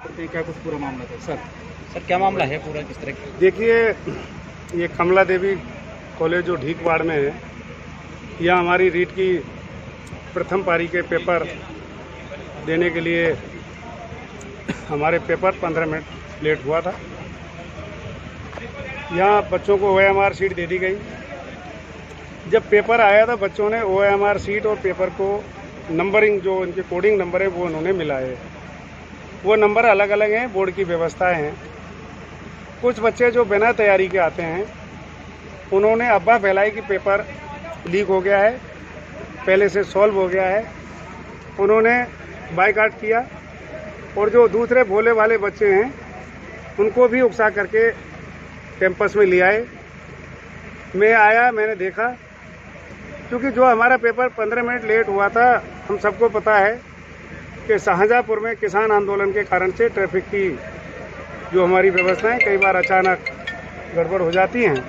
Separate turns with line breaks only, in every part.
क्या कुछ पूरा मामला था सर क्या मामला है पूरा, किस तरह की?
देखिए, ये कमला देवी कॉलेज जो ढीकवाड़ में है, यहाँ हमारी रीट की प्रथम पारी के पेपर देने के लिए हमारे पेपर 15 मिनट लेट हुआ था। यहाँ बच्चों को OMR सीट दे दी गई। जब पेपर आया था बच्चों ने OMR सीट और पेपर को नंबरिंग, जो इनके कोडिंग नंबर है वो उन्होंने मिलाए। वो नंबर अलग अलग हैं, बोर्ड की व्यवस्थाएं हैं। कुछ बच्चे जो बिना तैयारी के आते हैं उन्होंने अफवाह फैलाई कि पेपर लीक हो गया है, पहले से सॉल्व हो गया है। उन्होंने बायकॉट किया और जो दूसरे भोले वाले बच्चे हैं उनको भी उकसा करके कैंपस में ले आए। मैं आया, मैंने देखा, क्योंकि जो हमारा पेपर 15 मिनट लेट हुआ था, हम सबको पता है कि शाहजहाँपुर में किसान आंदोलन के कारण से ट्रैफिक की जो हमारी व्यवस्थाएं कई बार अचानक गड़बड़ हो जाती हैं,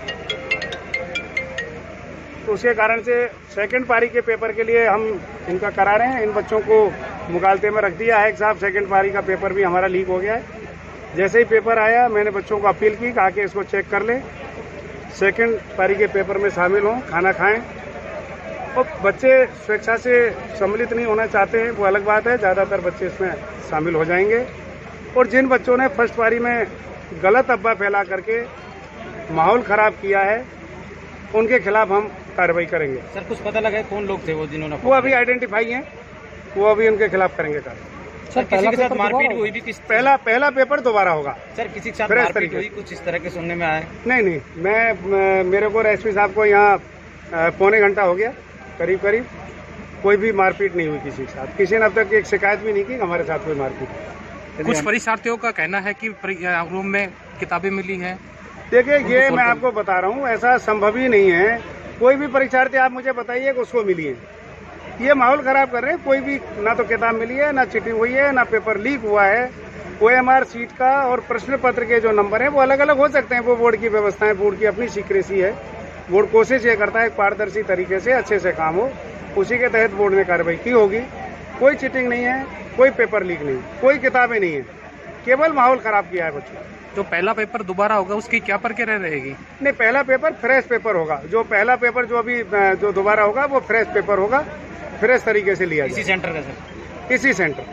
तो उसके कारण से सेकंड पारी के पेपर के लिए हम इनका करा रहे हैं। इन बच्चों को मुगालते में रख दिया है कि साहब सेकंड पारी का पेपर भी हमारा लीक हो गया है। जैसे ही पेपर आया मैंने बच्चों को अपील की, कहा कि इसको चेक कर लें, सेकंड पारी के पेपर में शामिल हों, खाना खाएं। और बच्चे स्वेच्छा से सम्मिलित नहीं होना चाहते हैं, वो अलग बात है, ज़्यादातर बच्चे इसमें शामिल हो जाएंगे। और जिन बच्चों ने फर्स्ट पारी में गलत अफवाह फैला करके माहौल ख़राब किया है उनके खिलाफ हम कार्रवाई करेंगे।
सर कुछ पता लगा है कौन लोग थे वो जिन्होंने?
वो अभी आइडेंटिफाई हैं, वो अभी उनके खिलाफ करेंगे कार्रवाई।
सर किसी के साथ मारपीट हुई भी? किस
पहला पेपर दोबारा होगा।
सर किसी के साथ मारपीट हुई, कुछ इस तरह के सुनने में आया?
नहीं, मेरे को एसपी साहब को यहाँ पौने घंटा हो गया करीब, कोई भी मारपीट नहीं हुई किसी के साथ। किसी ने अब तक एक शिकायत भी नहीं की हमारे साथ कोई मारपीट।
कुछ परीक्षार्थियों का कहना है कि रूम में किताबें मिली हैं।
देखिए, ये मैं आपको बता रहा हूँ, ऐसा संभव ही नहीं है। कोई भी परीक्षार्थी आप मुझे बताइए कि उसको मिली है। ये माहौल खराब कर रहे हैं। कोई भी ना तो किताब मिली है, ना चीटिंग हुई है, ना पेपर लीक हुआ है। OMR सीट का और प्रश्न पत्र के जो नंबर हैं वो अलग अलग हो सकते हैं। वो बोर्ड की व्यवस्थाएं, बोर्ड की अपनी सीक्रेसी है। बोर्ड कोशिश ये करता है पारदर्शी तरीके से अच्छे से काम हो, उसी के तहत बोर्ड ने कार्रवाई की होगी। कोई चीटिंग नहीं है, कोई पेपर लीक नहीं, कोई किताबें नहीं है, केवल माहौल खराब किया है बच्चों।
जो पहला पेपर दोबारा होगा उसकी क्या प्रक्रिया रहेगी?
नहीं, पहला पेपर फ्रेश पेपर होगा। जो पहला पेपर जो अभी जो दोबारा होगा वो फ्रेश पेपर होगा, फ्रेश तरीके से लिया
इसी
जाए।
सेंटर का सर?
इसी सेंटर।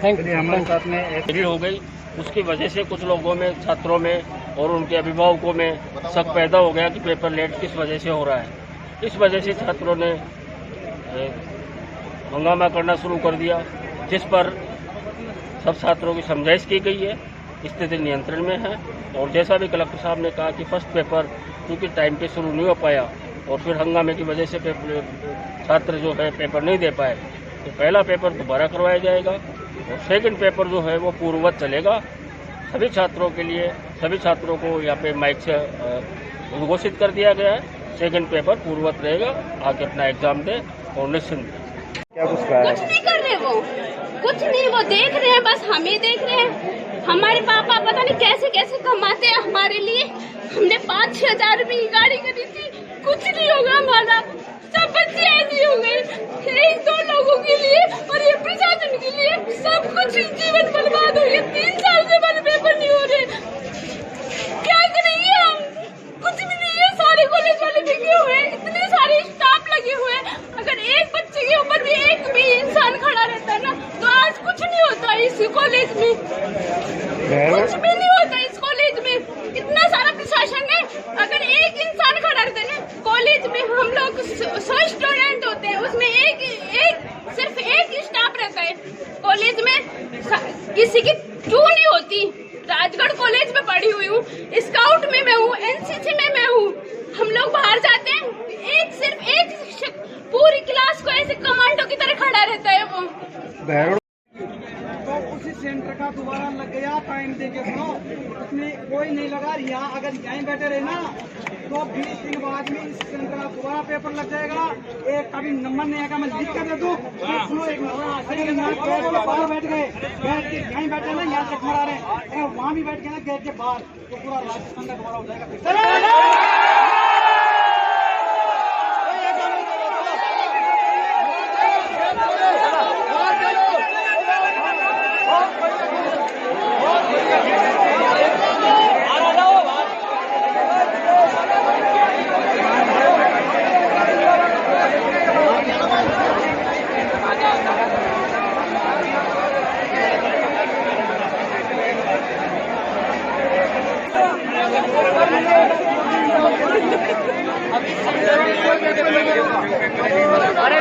Thank you. हमारे साथ में
भीड़ हो गई, उसकी वजह से कुछ लोगों में, छात्रों में और उनके अभिभावकों में शक पैदा हो गया कि पेपर लेट किस वजह से हो रहा है। इस वजह से छात्रों ने हंगामा करना शुरू कर दिया, जिस पर सब छात्रों की समझाइश की गई है। स्थिति नियंत्रण में है। और जैसा भी कलेक्टर साहब ने कहा कि फर्स्ट पेपर क्योंकि टाइम पे शुरू नहीं हो पाया और फिर हंगामे की वजह से छात्र जो है पेपर नहीं दे पाए, तो पहला पेपर दोबारा करवाया जाएगा और सेकंड पेपर जो है वो पूर्ववत चलेगा। सभी छात्रों के लिए, सभी छात्रों को यहाँ पे माइक से घोषित कर दिया गया है, सेकंड पेपर पूर्ववत रहेगा, आके अपना एग्जाम दे और निश्चिंत।
क्या कुछ
कुछ नहीं कर रहे वो, कुछ नहीं, वो देख रहे हैं, बस हमें देख रहे हैं। हमारे पापा पता नहीं कैसे कैसे कमाते हैं हमारे लिए। हमने 5-6 हजार रुपए की गाड़ी खरीदी थी, कुछ नहीं होगा हमारा। सब बच्चे ऐसे हो गए, 1-2 लोगों के लिए और ये प्रशासन के लिए सब कुछ जीवन बर्बाद हो गया। 3 साल से हमारे पेपर नहीं हो रहे, क्या करेंगे हम? कुछ भी नहीं है, सारे कॉलेज वाले बिके हुए, इतने सारे स्टाफ लगे हुए। अगर एक बच्चे के ऊपर भी एक भी इंसान खड़ा रहता है ना, तो आज कुछ नहीं होता इस कॉलेज में, कुछ भी नहीं होता इस कॉलेज में। इतना सारा प्रशासन है, अगर एक इंसान खड़ा रहता है ना कॉलेज में, हम लोग 100 स्टूडेंट होते हैं, उसमें सिर्फ एक स्टाफ रहता है कॉलेज में, किसी की 2 नहीं होती। राजगढ़ कॉलेज में पढ़ी हुई हूँ, स्काउट में मैं हूँ, NCC में मैं हूँ। हम लोग बाहर जाते हैं, सिर्फ एक पूरी क्लास को ऐसे कमांडो की तरह खड़ा रहता है वो।
तो उसी सेंटर का दोबारा लग गया, टाइम दे के सुनो, उसमें कोई नहीं लगा। यहाँ अगर यहीं बैठे रहे ना तो 20 दिन बाद में इस सेंटर का दोबारा पेपर लग जाएगा। एक कभी नंबर नहीं आएगा, मैं लिख कर दे दूँ। सुनो, एक अगर यहाँ गेट के बाहर बैठ गए, बैठ के यहीं बैठे ना, यहाँ से खड़ा रहे, अगर वहाँ भी बैठ गए ना गेट के बाहर, तो पूरा राजस्थान का दोबारा हो जाएगा। अरे